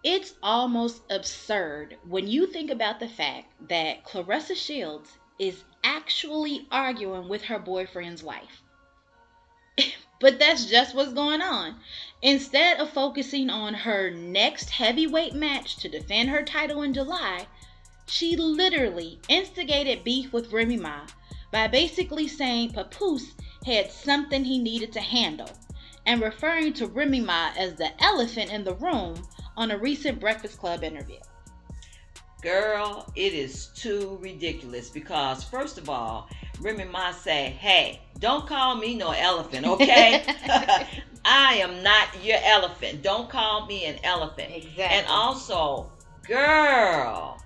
It's almost absurd when you think about the fact that Claressa Shields is actually arguing with her boyfriend's wife. But that's just what's going on. Instead of focusing on her next heavyweight match to defend her title in July, she literally instigated beef with Remy Ma by basically saying Papoose had something he needed to handle and referring to Remy Ma as the elephant in the room on a recent Breakfast Club interview. Girl, it is too ridiculous because, first of all, Remy Ma say, hey, don't call me no elephant, okay? I am not your elephant. Don't call me an elephant. Exactly. And also, girl,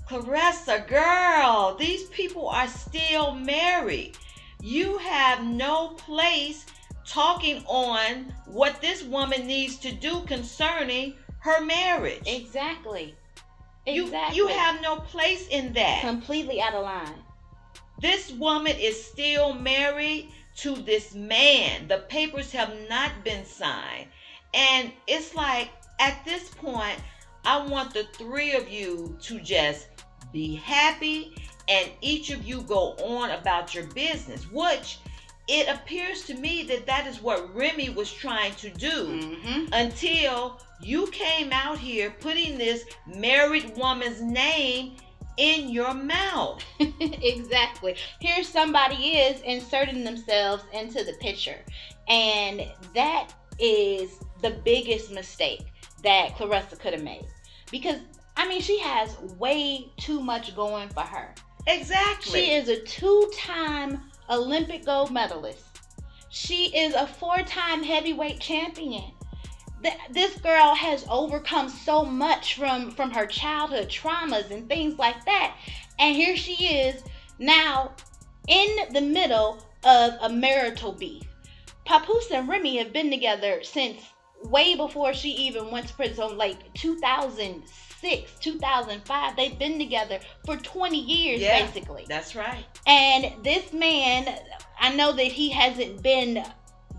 Claressa, girl, these people are still married. You have no place talking on what this woman needs to do concerning her marriage. Exactly. You have no place in that. Completely out of line. This woman is still married to this man. The papers have not been signed. And it's like, at this point, I want the three of you to just be happy and each of you go on about your business, which it appears to me that is what Remy was trying to do until you came out here putting this married woman's name in your mouth. Exactly. Here somebody is inserting themselves into the picture. And that is the biggest mistake that Claressa could have made. Because, I mean, she has way too much going for her. Exactly. She is a 2-time Olympic gold medalist. She is a 4-time heavyweight champion. This girl has overcome so much from her childhood traumas and things like that. And here she is now in the middle of a marital beef. Papoose and Remy have been together since way before she even went to prison, so like 2006, 2005. They've been together for 20 years, basically. That's right. And this man, I know that he hasn't been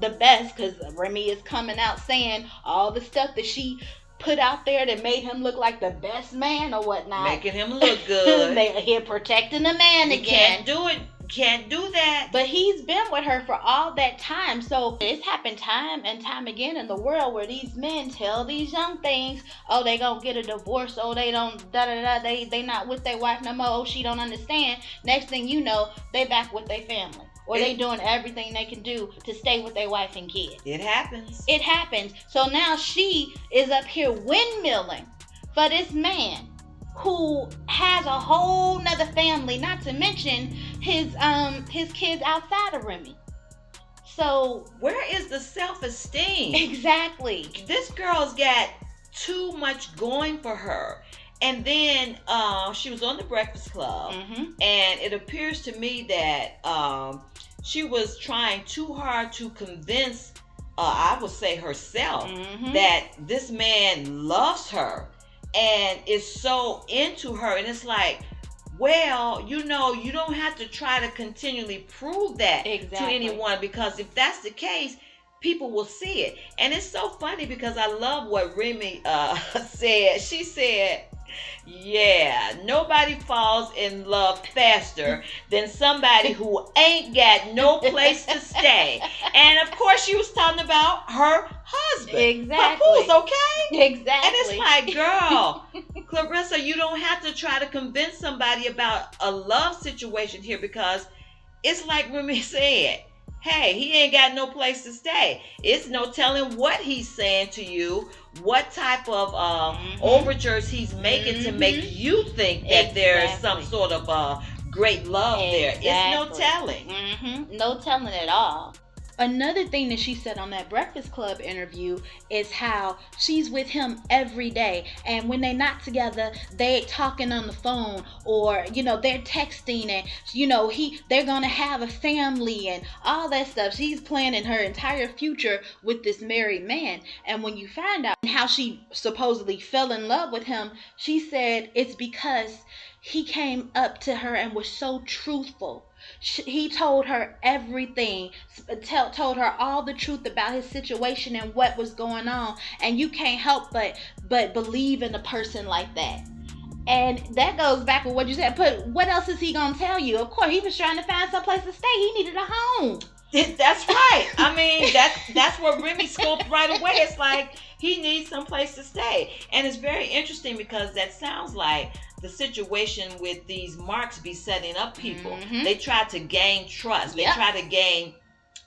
the best because Remy is coming out saying all the stuff that she put out there that made him look like the best man or whatnot. Making him look good. They're protecting the man again. Can't do it. Can't do that. But he's been with her for all that time. So it's happened time and time again in the world where these men tell these young things, oh, they gonna get a divorce, oh, they don't, they not with their wife no more, oh, she don't understand. Next thing you know, they back with their family. Or they doing everything they can do to stay with their wife and kids. It happens. It happens. So now she is up here windmilling for this man who has a whole nother family, not to mention his kids outside of Remy. So where is the self-esteem? Exactly. This girl's got too much going for her. And then she was on the Breakfast Club, and it appears to me that she was trying too hard to convince, I would say herself, that this man loves her and is so into her. And it's like, well, you know, you don't have to try to continually prove that to anyone, because if that's the case, people will see it. And it's so funny because I love what Remy said. She said, yeah, nobody falls in love faster than somebody who ain't got no place to stay. And of course she was talking about her husband. Exactly. Papoose, okay? Exactly. And it's like, girl, Claressa, you don't have to try to convince somebody about a love situation here, because it's like Remy said, hey, he ain't got no place to stay. It's no telling what he's saying to you, what type of overtures he's making to make you think that there's some sort of great love there. It's no telling. No telling at all. Another thing that she said on that Breakfast Club interview is how she's with him every day, and when they're not together, they talking on the phone, or you know, they're texting, and you know, they're gonna have a family and all that stuff. She's planning her entire future with this married man. And when you find out how she supposedly fell in love with him, she said it's because he came up to her and was so truthful. He told her everything, told her all the truth about his situation and what was going on, and you can't help but believe in a person like that. And that goes back with what you said. But what else is he gonna tell you? Of course, he was trying to find some place to stay. He needed a home. That's right. I mean, that's where Remy scoped right away. It's like he needs some place to stay, and it's very interesting because that sounds like the situation with these marks be setting up people. Mm-hmm. They try to gain trust. They try to gain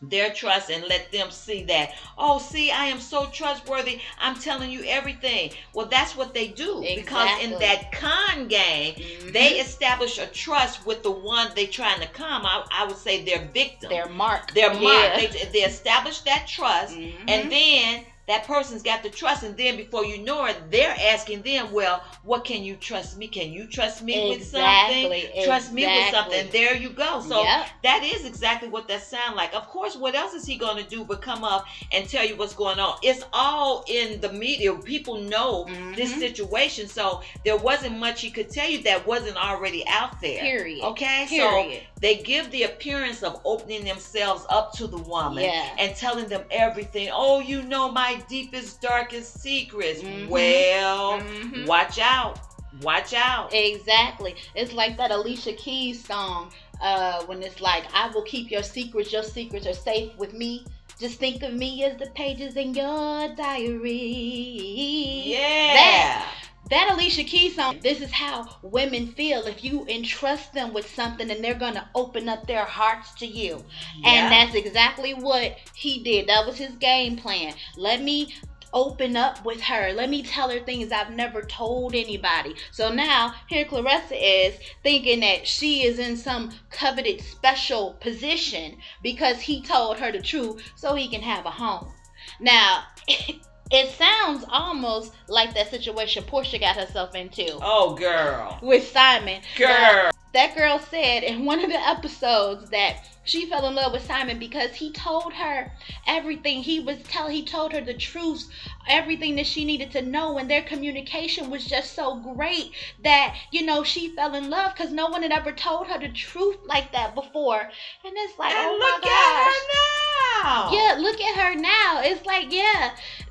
their trust and let them see that, oh, see, I am so trustworthy, I'm telling you everything. Well, that's what they do. Exactly. Because in that con game, they establish a trust with the one they trying to con. I would say their victim, their mark. They establish that trust, and then that person's got the trust, and then before you know it, they're asking them, well, what can you trust me? Can you trust me with something? Trust me with something. And there you go. So that is exactly what that sounds like. Of course, what else is he going to do but come up and tell you what's going on? It's all in the media. People know this situation, so there wasn't much he could tell you that wasn't already out there. Period. Okay? Period. So they give the appearance of opening themselves up to the woman and telling them everything. Oh, you know my deepest, darkest secrets. Well, watch out. Watch out. Exactly. It's like that Alicia Keys song when it's like, I will keep your secrets are safe with me. Just think of me as the pages in your diary. Yeah. That Alicia Keys song, this is how women feel if you entrust them with something and they're going to open up their hearts to you. Yeah. And that's exactly what he did. That was his game plan. Let me open up with her. Let me tell her things I've never told anybody. So now, here Claressa is thinking that she is in some coveted special position because he told her the truth so he can have a home. Now, it sounds almost like that situation Portia got herself into. Oh, girl. With Simon. Girl. That girl said in one of the episodes that she fell in love with Simon because he told her everything. He told her the truth, everything that she needed to know, and their communication was just so great that, she fell in love because no one had ever told her the truth like that before. And it's like, and oh my gosh. At her now. Yeah, look at her now. It's like,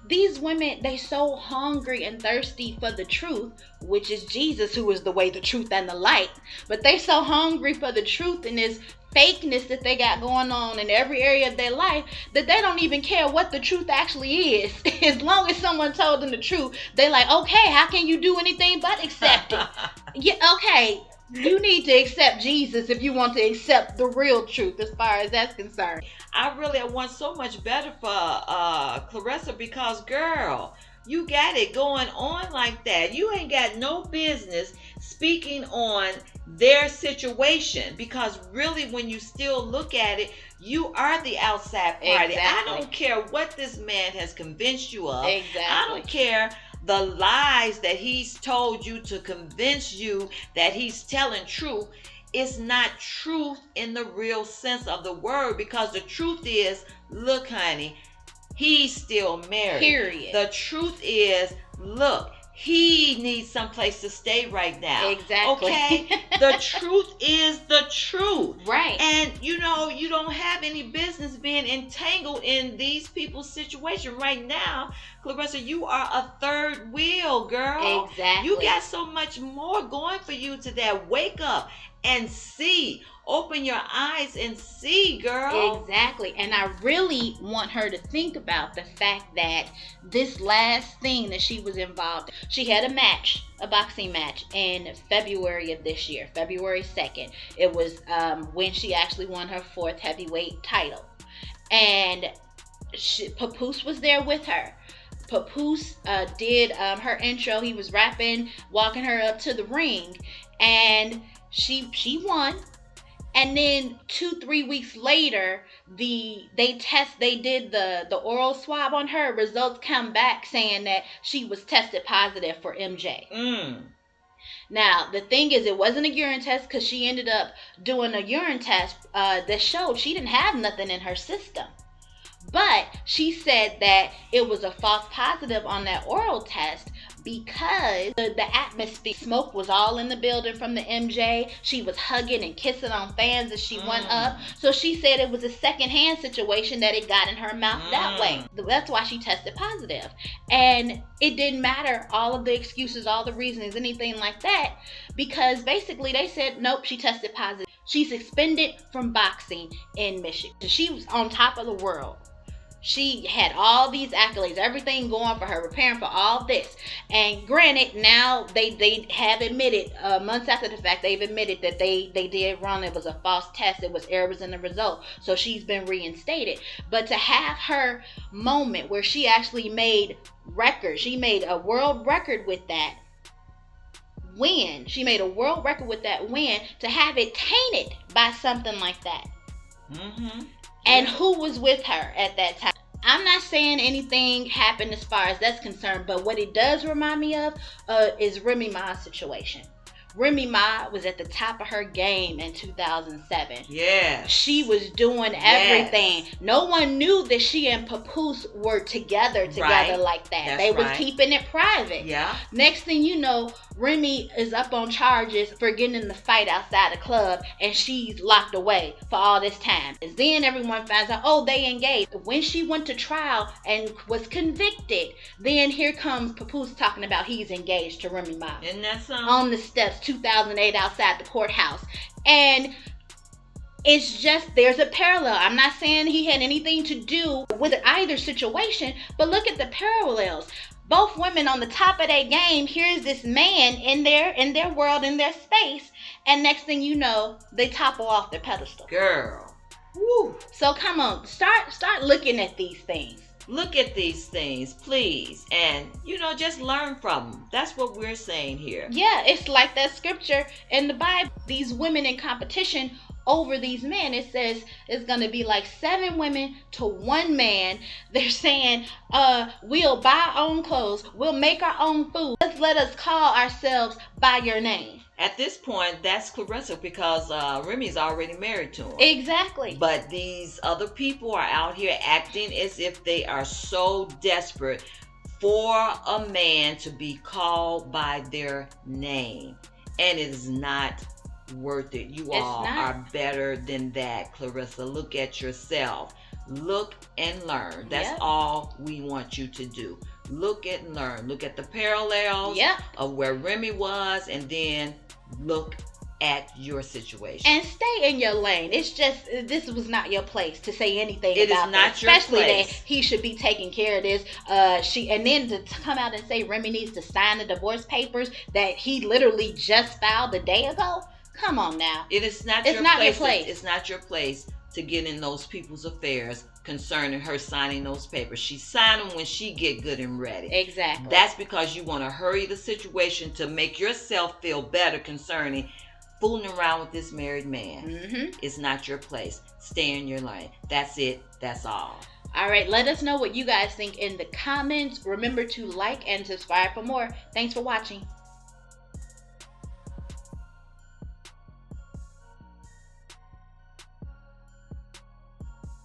these women, they so hungry and thirsty for the truth, which is Jesus, who is the way, the truth, and the light. But they so hungry for the truth and this fakeness that they got going on in every area of their life that they don't even care what the truth actually is. As long as someone told them the truth, they're like, okay, how can you do anything but accept it? Okay, you need to accept Jesus if you want to accept the real truth as far as that's concerned. I want so much better for Claressa because, girl, you got it going on like that. You ain't got no business speaking on their situation because really when you still look at it, you are the outside party. Exactly. I don't care what this man has convinced you of. Exactly. I don't care the lies that he's told you to convince you that he's telling truth. It's not truth in the real sense of the word because the truth is, look, honey, he's still married. Period. The truth is, look, he needs someplace to stay right now. Exactly. Okay? The truth is the truth. Right. And, you don't have any business being entangled in these people's situation right now. Claressa, you are a third wheel, girl. Exactly. You got so much more going for you to that. Wake up and see. Open your eyes and see, girl. Exactly. And I really want her to think about the fact that this last thing that she was involved in, she had a boxing match in February of this year, February 2nd. It was when she actually won her 4th heavyweight title. And Papoose was there with her. Papoose did her intro. He was rapping, walking her up to the ring, and she won. And then 2-3 weeks later, they did the oral swab on her. Results come back saying that she was tested positive for MJ. Now, the thing is, it wasn't a urine test because she ended up doing a urine test that showed she didn't have nothing in her system. But she said that it was a false positive on that oral test because the atmosphere, smoke was all in the building from the MJ. She was hugging and kissing on fans as she went up. So she said it was a secondhand situation that it got in her mouth that way. That's why she tested positive. And it didn't matter all of the excuses, all the reasons, anything like that, because basically they said, nope, she tested positive. She's suspended from boxing in Michigan. She was on top of the world. She had all these accolades, everything going for her, preparing for all this. And granted, now they have admitted, months after the fact, they've admitted that they did wrong. It was a false test. It was errors in the result. So she's been reinstated. But to have her moment where she actually made records, she made a world record with that win. She made a world record with that win, to have it tainted by something like that. And who was with her at that time? I'm not saying anything happened as far as that's concerned, but what it does remind me of is Remy Ma's situation. Remy Ma was at the top of her game in 2007. Yeah. She was doing everything. Yes. No one knew that she and Papoose were together like that. They was keeping it private. Yeah. Next thing you know, Remy is up on charges for getting in the fight outside the club, and she's locked away for all this time. And then everyone finds out, oh, they engaged. When she went to trial and was convicted, then here comes Papoose talking about he's engaged to Remy Ma. Isn't that something? On the steps, 2008, outside the courthouse. And it's just, there's a parallel. I'm not saying he had anything to do with either situation, but look at the parallels. Both women on the top of their game. Here's this man in their world, in their space, and next thing you know, they topple off their pedestal. Girl. Woo. So come on, start looking at these things. Look at these things, please, and just learn from them. That's what we're saying here. Yeah, it's like that scripture in the Bible. These women in competition over these men, it says it's gonna be like 7 women to 1 man. They're saying, we'll buy our own clothes, we'll make our own food, let us call ourselves by your name. At this point, that's Claressa, because Remy's already married to him. Exactly. But these other people are out here acting as if they are so desperate for a man to be called by their name. And it is not worth it. You all are better than that, Claressa. Look at yourself. Look and learn. That's all we want you to do. Look and learn. Look at the parallels of where Remy was, and then look at your situation. And stay in your lane. It's just, this was not your place to say anything it about is not this. Your Especially place. That he should be taking care of this. And then to come out and say Remy needs to sign the divorce papers that he literally just filed a day ago. Come on now. It's not your place. It's not your place to get in those people's affairs concerning her signing those papers. She signed them when she get good and ready. Exactly. That's because you want to hurry the situation to make yourself feel better concerning fooling around with this married man. It's not your place. Stay in your lane. That's it. That's all. All right. Let us know what you guys think in the comments. Remember to like and subscribe for more. Thanks for watching.